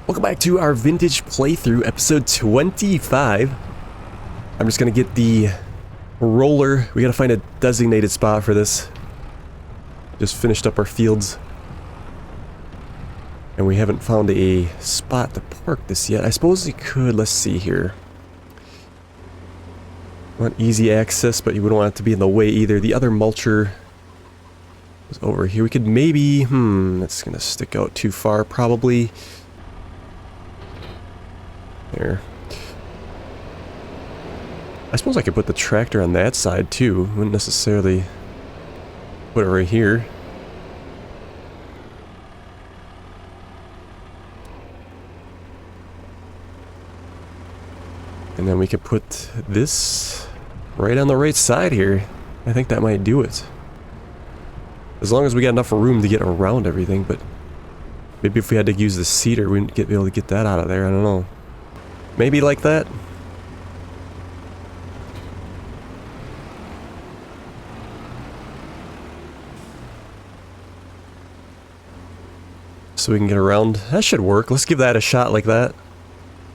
Welcome back to our vintage playthrough, episode 25. I'm just gonna get the roller. We gotta find a designated spot for this. Just finished up our fields. And we haven't found a spot to park this yet. I suppose we could, let's see here. Want easy access, but you wouldn't want it to be in the way either. The other mulcher was over here. We could maybe, that's gonna stick out too far probably. There. I suppose I could put the tractor on that side too. Wouldn't necessarily put it right here. And then we could put this right on the right side here. I think that might do it. As long as we got enough room to get around everything, but maybe if we had to use the cedar, we wouldn't be able to get that out of there. I don't know. Maybe like that. So we can get around. That should work. Let's give that a shot like that.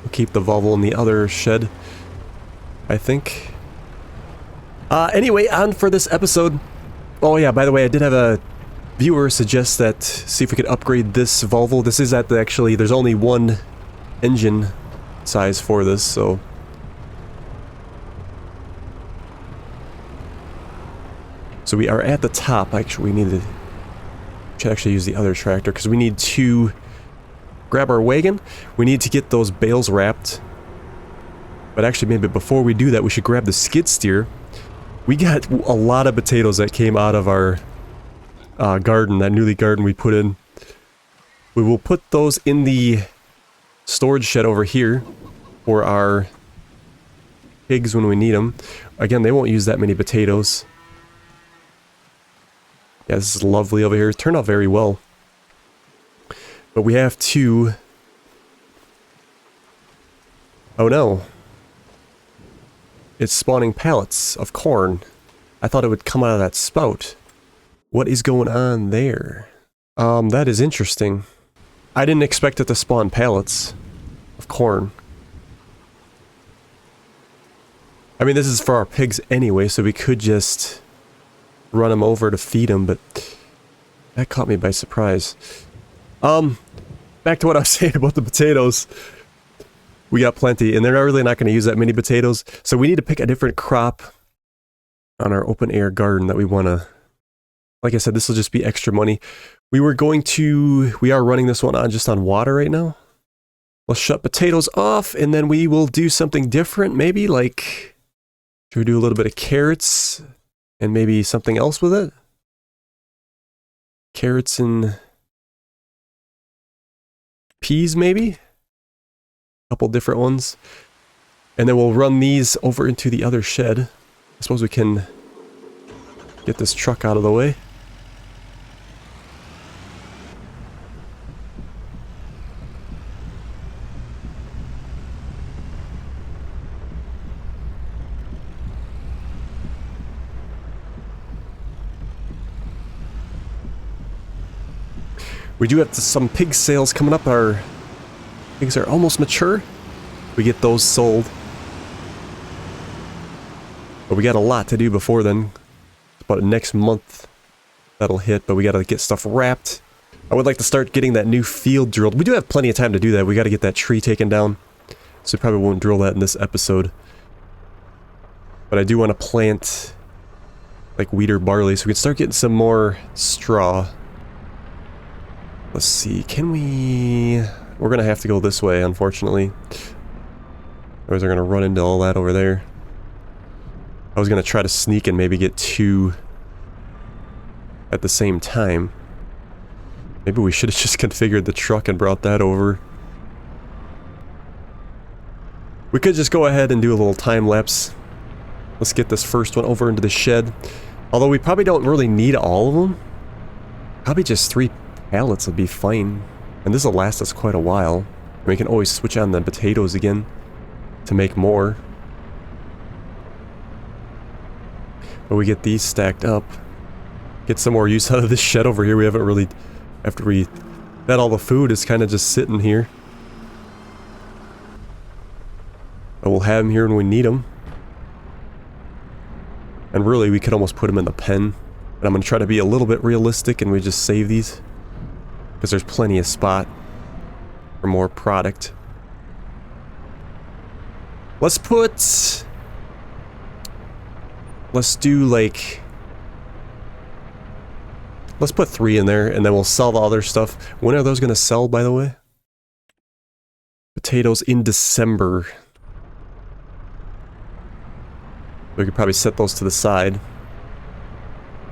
We'll keep the Volvo in the other shed, I think. Anyway, on for this episode. Oh yeah, by the way, I did have a viewer suggest that, see if we could upgrade this Volvo. This is at the, actually, there's only one engine size for this, so we are at the top. Actually, we should actually use the other tractor because we need to grab our wagon. We need to get those bales wrapped, but actually maybe before we do that we should grab the skid steer. We got a lot of potatoes that came out of our garden, that newly garden we put in. We will put those in the storage shed over here for our pigs when we need them. Again, they won't use that many potatoes. Yeah, this is lovely over here. It turned out very well. But we have to... Oh no. It's spawning pallets of corn. I thought it would come out of that spout. What is going on there? That is interesting. I didn't expect it to spawn pallets of corn. I mean, this is for our pigs anyway, so we could just run them over to feed them, but that caught me by surprise. Back to what I was saying about the potatoes. We got plenty, and they're really not going to use that many potatoes, so we need to pick a different crop on our open air garden that we want to... Like I said, this will just be extra money. We are running this one on just on water right now. Let's shut potatoes off, and then we will do something different, maybe, like... Should we do a little bit of carrots, and maybe something else with it? Carrots and... peas, maybe? A couple different ones. And then we'll run these over into the other shed. I suppose we can get this truck out of the way. We do have some pig sales coming up. Our pigs are almost mature. We get those sold. But we got a lot to do before then. About next month that'll hit, but we gotta get stuff wrapped. I would like to start getting that new field drilled. We do have plenty of time to do that. We gotta get that tree taken down. So we probably won't drill that in this episode. But I do want to plant like wheat or barley so we can start getting some more straw. Let's see, can we... We're gonna have to go this way, unfortunately. Otherwise we're gonna run into all that over there. I was gonna try to sneak and maybe get two at the same time. Maybe we should have just configured the truck and brought that over. We could just go ahead and do a little time lapse. Let's get this first one over into the shed. Although we probably don't really need all of them. Probably just 3 pallets would be fine. And this will last us quite a while. And we can always switch on the potatoes again to make more. But we get these stacked up. Get some more use out of this shed over here. We haven't really... After we fed all the food, it's kind of just sitting here. But we'll have them here when we need them. And really, we could almost put them in the pen. But I'm going to try to be a little bit realistic and we just save these. Because there's plenty of spot for more product. Let's do like... Let's put 3 in there and then we'll sell the other stuff. When are those going to sell, by the way? Potatoes in December. We could probably set those to the side.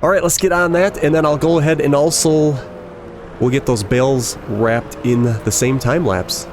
Alright, let's get on that, and then I'll go ahead and also we'll get those bales wrapped in the same time lapse.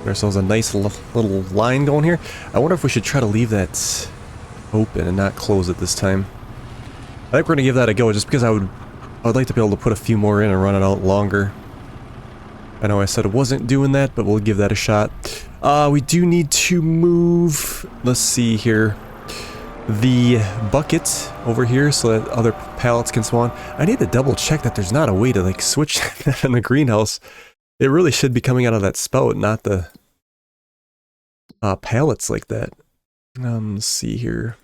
Ourselves a nice little line going here. I wonder if we should try to leave that open and not close it this time. I think we're gonna give that a go just because I would like to be able to put a few more in and run it out longer. I know I said I wasn't doing that, but we'll give that a shot. We do need to move, let's see here, the bucket over here so that other pallets can spawn. I need to double check that there's not a way to like switch that in the greenhouse. It really should be coming out of that spout, not the pallets like that. Let's see here.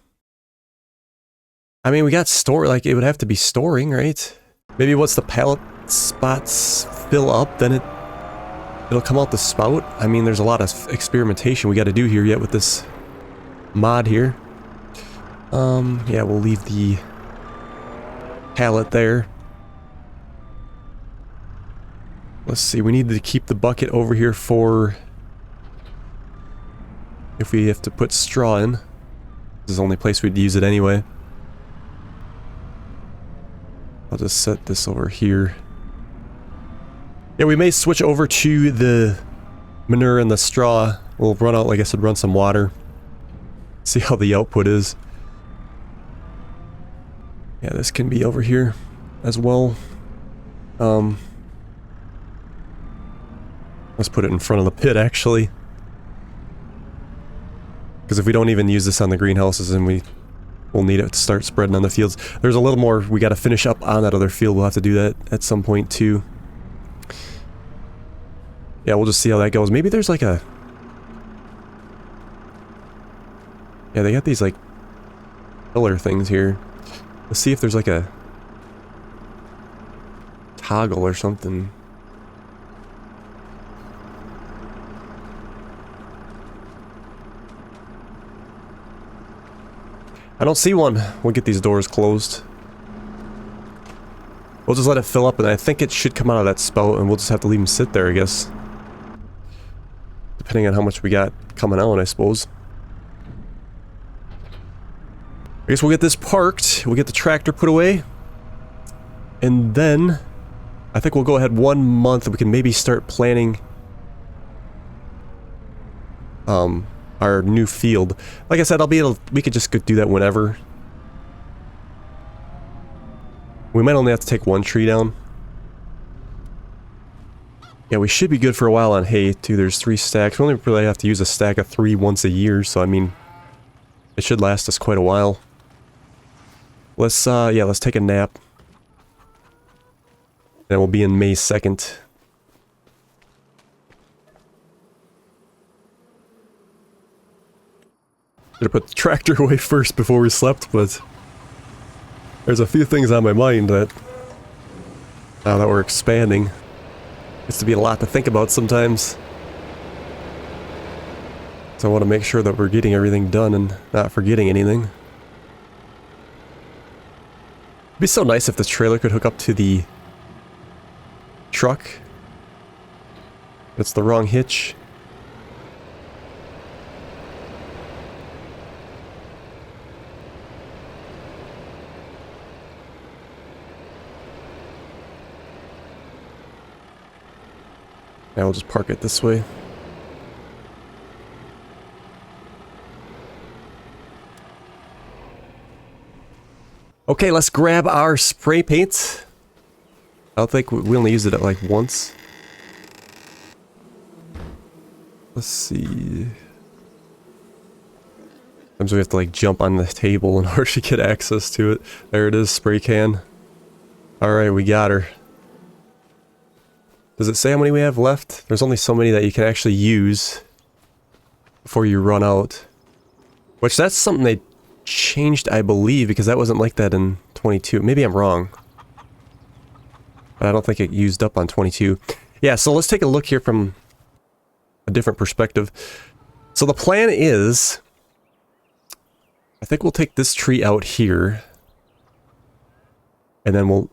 I mean, we got store, like it would have to be storing, right? Maybe once the pallet spots fill up, then it'll come out the spout. I mean, there's a lot of experimentation we got to do here yet with this mod here. Yeah, we'll leave the pallet there. Let's see, we need to keep the bucket over here for if we have to put straw in. This is the only place we'd use it anyway. I'll just set this over here. Yeah, we may switch over to the manure and the straw. We'll run out, like I said, run some water. See how the output is. Yeah, this can be over here as well. Let's put it in front of the pit, actually. Because if we don't even use this on the greenhouses, then we'll need it to start spreading on the fields. There's a little more we got to finish up on that other field. We'll have to do that at some point, too. Yeah, we'll just see how that goes. Maybe there's like a... Yeah, they got these, like, pillar things here. Let's see if there's like a toggle or something. I don't see one. We'll get these doors closed. We'll just let it fill up, and I think it should come out of that spout, and we'll just have to leave them sit there, I guess. Depending on how much we got coming out, I suppose. guess we'll get this parked. We'll get the tractor put away. And then I think we'll go ahead 1 month. We can maybe start planning our new field. Like I said, we could just go do that whenever. We might only have to take 1 tree down. Yeah, we should be good for a while on hay too. There's 3 stacks. We only really have to use a stack of 3 once a year, so I mean, it should last us quite a while. Let's take a nap. Then we'll be in May 2nd. Should have put the tractor away first before we slept, but there's a few things on my mind that, now that we're expanding, gets to be a lot to think about sometimes. So I want to make sure that we're getting everything done and not forgetting anything. It'd be so nice if this trailer could hook up to the truck. It's the wrong hitch. Now we'll just park it this way. Okay, let's grab our spray paint. I don't think we only used it like once. Let's see. Sometimes we have to like jump on the table in order to get access to it. There it is, spray can. Alright, we got her. Does it say how many we have left? There's only so many that you can actually use before you run out. Which, that's something they changed, I believe, because that wasn't like that in 22. Maybe I'm wrong. But I don't think it used up on 22. Yeah, so let's take a look here from a different perspective. So the plan is, I think we'll take this tree out here. And then we'll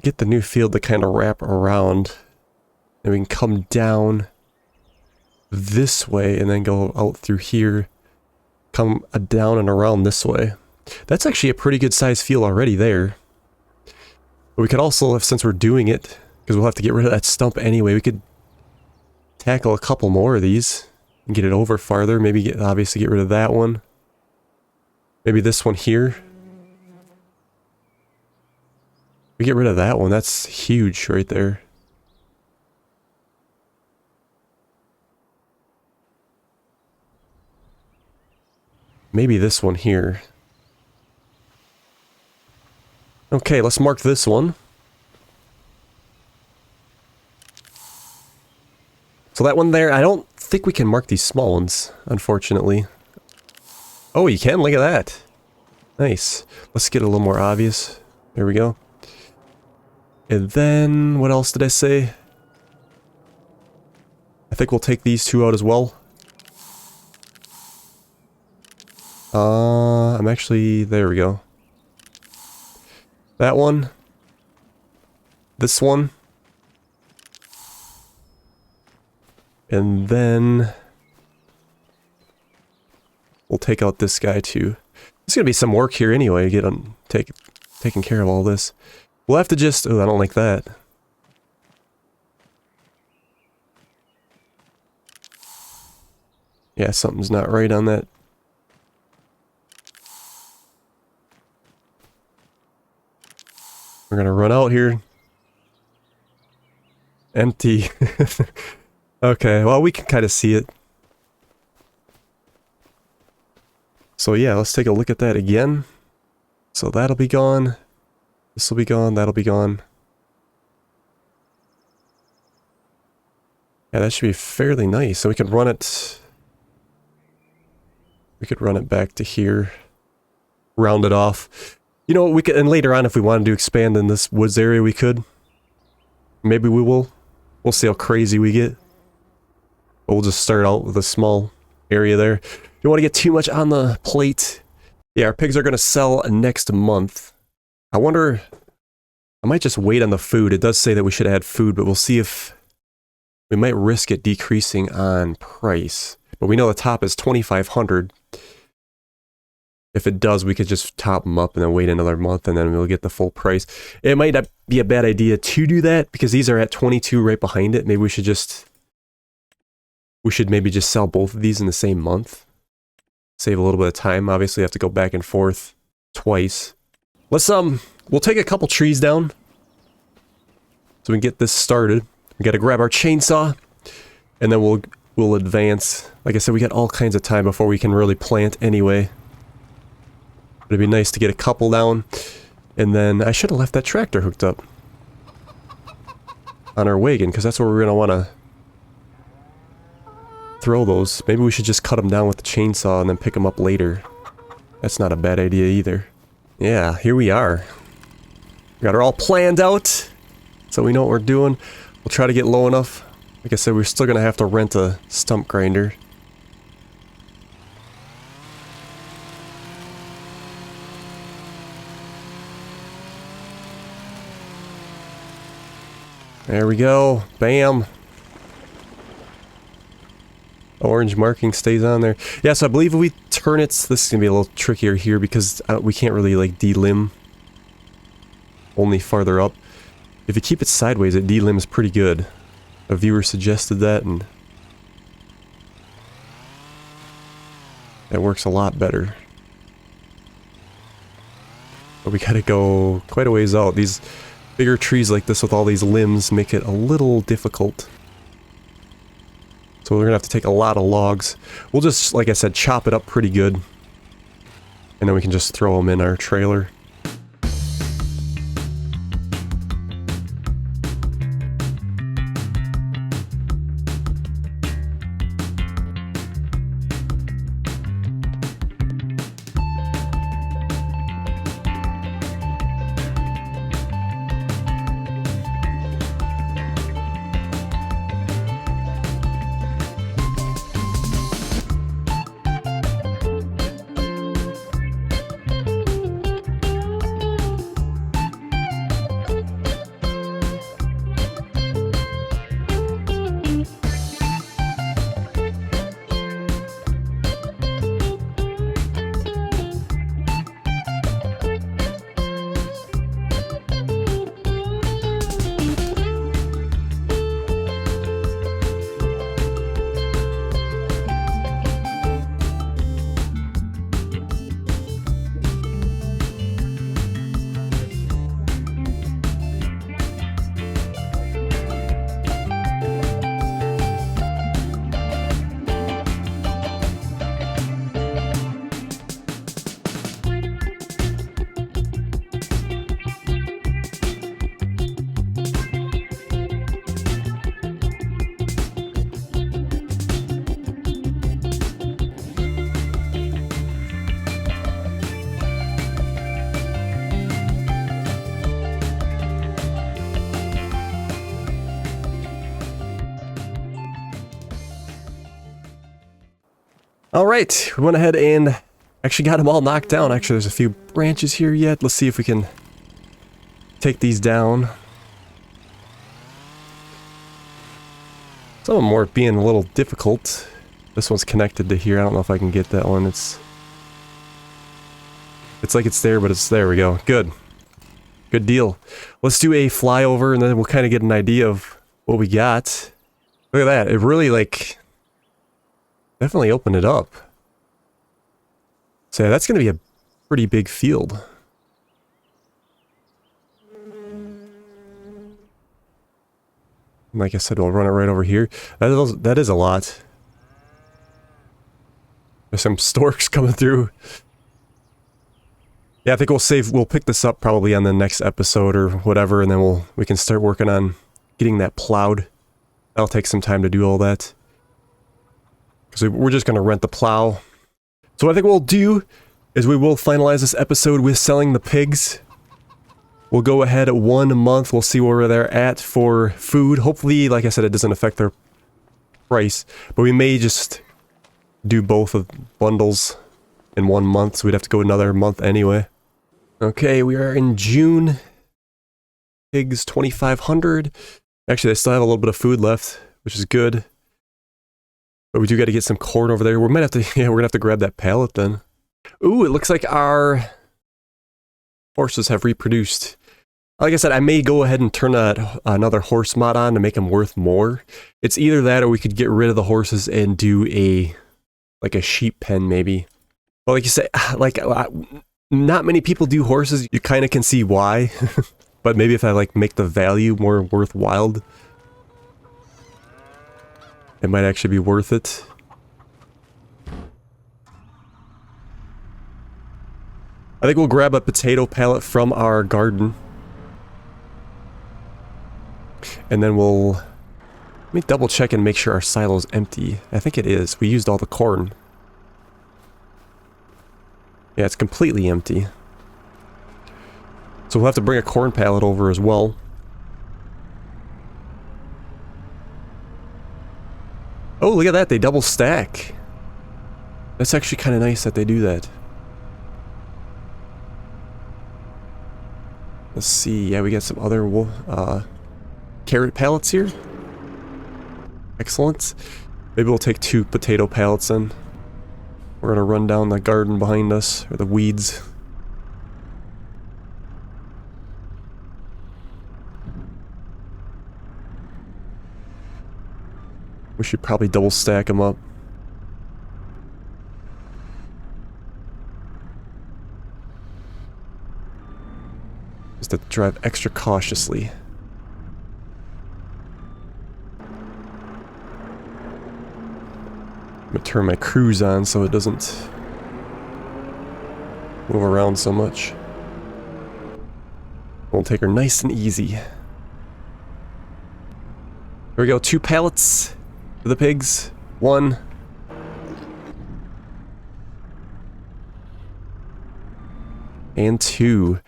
get the new field to kind of wrap around. And we can come down this way and then go out through here. Come down and around this way. That's actually a pretty good size field already there. But we could also, since we're doing it, because we'll have to get rid of that stump anyway, we could tackle a couple more of these and get it over farther. Maybe obviously get rid of that one. Maybe this one here. We get rid of that one. That's huge right there. Maybe this one here. Okay, let's mark this one. So that one there, I don't think we can mark these small ones, unfortunately. Oh, you can? Look at that. Nice. Let's get it a little more obvious. There we go. And then, what else did I say? I think we'll take these 2 out as well. I'm actually, there we go. That one. This one. And then we'll take out this guy too. There's gonna be some work here anyway, taking care of all this. We'll have to just, oh, I don't like that. Yeah, something's not right on that. We're gonna run out here. Empty. Okay, well, we can kind of see it. So yeah, let's take a look at that again. So that'll be gone. This will be gone, that'll be gone. Yeah, that should be fairly nice. So we could run it... We could run it back to here. Round it off. You know, we could, and later on if we wanted to expand in this woods area, we could. Maybe we will. We'll see how crazy we get. But we'll just start out with a small area there. Don't want to get too much on the plate. Yeah, our pigs are going to sell next month. I wonder... I might just wait on the food. It does say that we should add food, but we'll see if... We might risk it decreasing on price. But we know the top is $2,500. If it does, we could just top them up and then wait another month and then we'll get the full price. It might not be a bad idea to do that because these are at 22 right behind it. Maybe we should maybe just sell both of these in the same month. Save a little bit of time. Obviously, have to go back and forth twice. Let's, we'll take a couple trees down so we can get this started. We got to grab our chainsaw and then we'll advance. Like I said, we got all kinds of time before we can really plant anyway. It'd be nice to get a couple down. And then I should have left that tractor hooked up on our wagon because that's where we're going to want to throw those. Maybe we should just cut them down with the chainsaw and then pick them up later. That's not a bad idea either. Yeah, here we are. We got it all planned out, so we know what we're doing. We'll try to get low enough. Like I said, we're still going to have to rent a stump grinder. There we go. Bam. Orange marking stays on there. Yeah, so I believe if we turn it, this is going to be a little trickier here because we can't really like delimb only farther up. If you keep it sideways, it delimbs pretty good. A viewer suggested that and that works a lot better. But we gotta go quite a ways out. These bigger trees like this with all these limbs make it a little difficult. So we're gonna have to take a lot of logs. We'll just, like I said, chop it up pretty good. And then we can just throw them in our trailer. Alright, we went ahead and actually got them all knocked down. Actually, there's a few branches here yet. Let's see if we can take these down. Some of them are being a little difficult. This one's connected to here. I don't know if I can get that one. It's like it's there, but it's there. We go. Good. Good deal. Let's do a flyover and then we'll kind of get an idea of what we got. Look at that. It really like definitely opened it up. So yeah, that's going to be a pretty big field. Like I said, we'll run it right over here. That is a lot. There's some storks coming through. Yeah, I think we'll pick this up probably on the next episode or whatever, and then we can start working on getting that plowed. That'll take some time to do all that. Because we're just going to rent the plow. So what I think we'll do is we will finalize this episode with selling the pigs. We'll go ahead 1 month. We'll see where they're at for food. Hopefully, like I said, it doesn't affect their price. But we may just do both of bundles in 1 month. So we'd have to go another month anyway. Okay, we are in June. Pigs 2,500. Actually, they still have a little bit of food left, which is good. But we do got to get some corn over there. We might have to, yeah, we're gonna have to grab that pallet then. Ooh, it looks like our horses have reproduced. Like I said, I may go ahead and turn another horse mod on to make them worth more. It's either that or we could get rid of the horses and do a sheep pen maybe. Well, like you say, not many people do horses. You kind of can see why. But maybe if I like make the value more worthwhile, it might actually be worth it. I think we'll grab a potato pallet from our garden. And then let me double check and make sure our silo's empty. I think it is. We used all the corn. Yeah, it's completely empty. So we'll have to bring a corn pallet over as well. Oh, look at that. They double stack. That's actually kind of nice that they do that. Let's see. Yeah, we got some other carrot pallets here. Excellent. Maybe we'll take 2 potato pallets in. We're gonna run down the garden behind us, or the weeds. We should probably double stack them up. Just to drive extra cautiously. I'm gonna turn my cruise on so it doesn't move around so much. We'll take her nice and easy. Here we go, 2 pallets for the pigs. 1. And 2.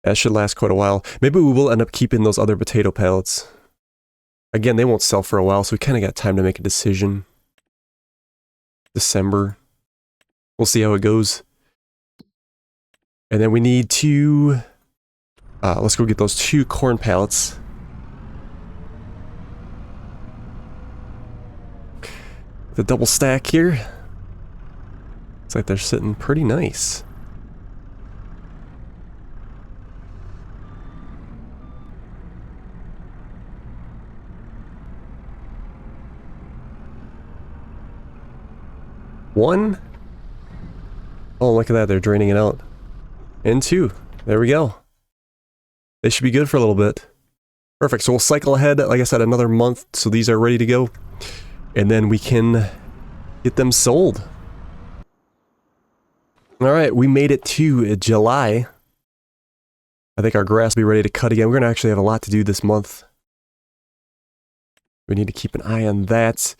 That should last quite a while. Maybe we will end up keeping those other potato pallets. Again, they won't sell for a while, so we kind of got time to make a decision. December. We'll see how it goes. And then we need to... let's go get those 2 corn pallets. The double stack here. Looks like they're sitting pretty nice. One. Oh, look at that. They're draining it out. And 2. There we go. They should be good for a little bit. Perfect. So we'll cycle ahead, like I said, another month. So these are ready to go. And then we can get them sold. Alright, we made it to July. I think our grass will be ready to cut again. We're going to actually have a lot to do this month. We need to keep an eye on that.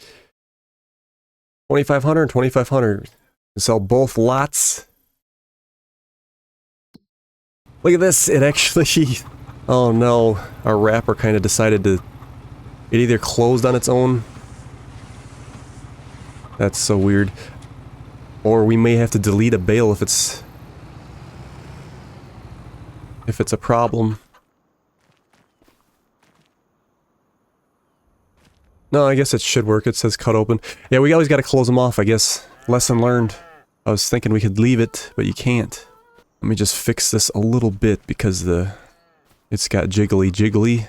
2,500, 2,500. Sell both lots. Look at this. It actually... Oh no. Our wrapper kind of decided to... It either closed on its own. That's so weird. Or we may have to delete a bale if it's a problem. No, I guess it should work. It says cut open. Yeah, we always got to close them off, I guess. Lesson learned. I was thinking we could leave it, but you can't. Let me just fix this a little bit because it's got jiggly.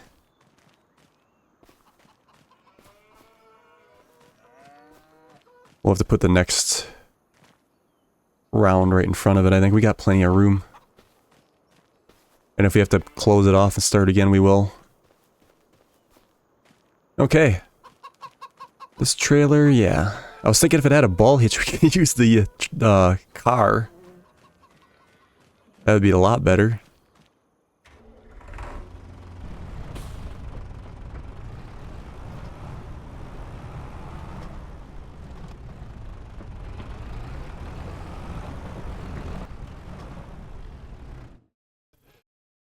We'll have to put the next round right in front of it. I think we got plenty of room. And if we have to close it off and start again, we will. Okay. This trailer, yeah. I was thinking if it had a ball hitch, we could use the car. That would be a lot better.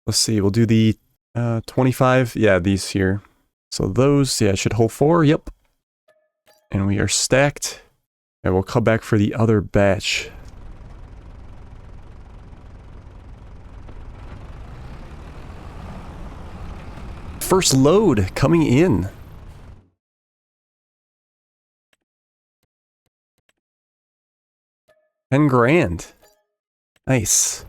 Let's see, we'll do the 25. Yeah, these here. So those, yeah, should hold 4. Yep. And we are stacked. And we'll come back for the other batch. First load coming in. 10 grand. Nice.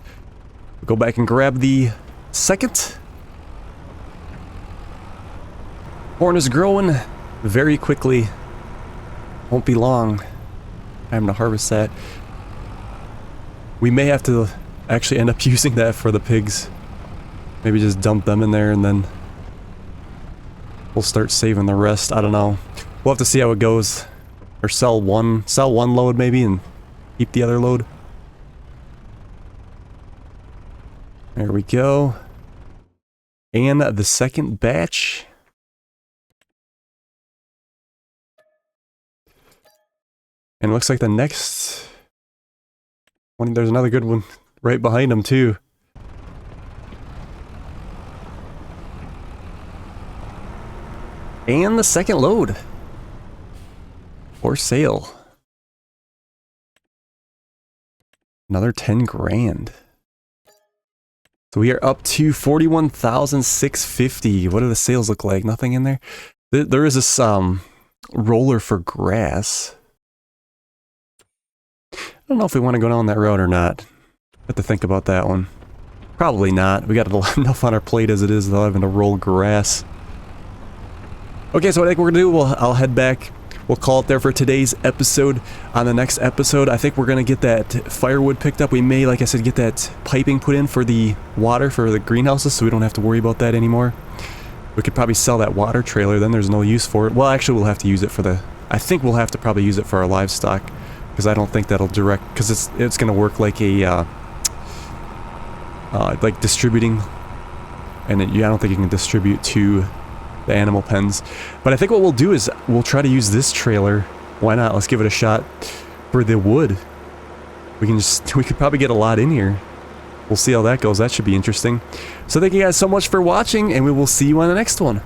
We'll go back and grab the second. Corn is growing very quickly. Won't be long. Time to harvest that. We may have to actually end up using that for the pigs. Maybe just dump them in there and then we'll start saving the rest. I don't know. We'll have to see how it goes. Or sell one load maybe and keep the other load. There we go. And the second batch. And it looks like the next one, there's another good one right behind them too. And the second load for sale. Another 10 grand. So we are up to 41,650. What do the sales look like? Nothing in there? There is this roller for grass. I don't know if we want to go down that road or not. Have to think about that one. Probably not. We got enough on our plate as it is without having to roll grass. Okay, so what I think we're gonna do, I'll head back. We'll call it there for today's episode. On the next episode, I think we're gonna get that firewood picked up. We may, like I said, get that piping put in for the water for the greenhouses, so we don't have to worry about that anymore. We could probably sell that water trailer, then there's no use for it. Well, actually, we'll have to use it for the... I think we'll have to probably use it for our livestock, because I don't think that'll direct... Because it's gonna work like a... like distributing, and I don't think you can distribute to the animal pens. But I think what we'll do is we'll try to use this trailer. Why not? Let's give it a shot for the wood. We could probably get a lot in here. We'll see how that goes. That should be interesting. So thank you guys so much for watching, and we will see you on the next one.